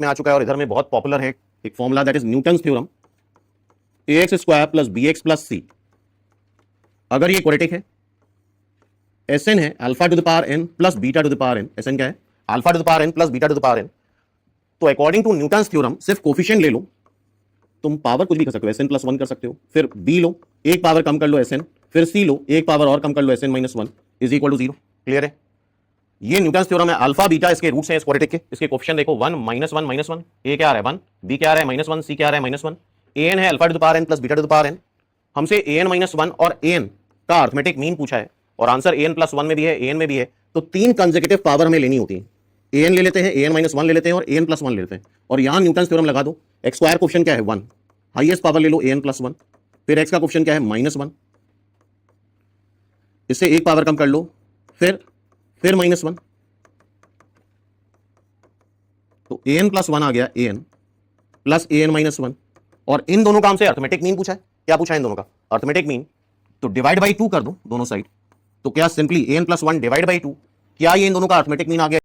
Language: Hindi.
में आ चुका है और इधर में बहुत पॉपुलर है एक formula, that is Newton's theorem, ax square plus bx plus c। अगर ये क्वाड्रेटिक है, Sn है alpha two the power n plus beta two the power n, Sn क्या है alpha two the power n plus beta two the power n। तो अकॉर्डिंग टू न्यूटन्स थ्योरम सिर्फ कोफिशिएंट ले लो, तुम पावर कुछ भी कर सकते हो, Sn प्लस 1 कर सकते हो, फिर b लो एक पावर कम कर लो Sn, फिर c लो एक पावर और कम कर लो Sn minus 1 is equal to 0। Clear है? ये न्यूटन्स थ्योरम है। अल्फा बीटा इसके रूट्स हैं इस क्वाड्रेटिक के, इसके कोफिशिएंट देखो 1 माइनस 1 माइनस 1, a क्या आ रहा है 1, b क्या आ रहा है माइनस 1, c क्या आ रहा है माइनस 1, an है alpha two the power n plus beta two the power n। हमसे an माइनस 1 और an का अर्थमेटिक मीन पूछा है और आंसर an प्लस 1 में भी है an में भी है, तो तीन कंसेक्यूटिव पावर हमें लेनी होती है। an ले लेते हैं, an माइनस 1 ले लेते हैं और an प्लस 1 ले लेते हैं, और यहां न्यूटन्स थ्योरम लगा दो। एक्स स्क्वायर कोफिशिएंट क्या है 1, हाईएस्ट पावर ले लो an प्लस 1, फिर x का कोफिशिएंट क्या है माइनस 1, इससे एक पावर कम कर लो, फिर माइनस 1, तो an प्लस 1 आ गया an प्लस an माइनस 1, और इन दोनों का हमसे अर्थमेटिक मीन पूछा है। क्या पूछा है इन दोनों का अर्थमेटिक मीन, तो डिवाइड बाई 2 कर दो दोनों साइड, तो क्या simply an plus 1 divide by 2, क्या ये इन दोनों का अर्थमेटिक मीन आ गया?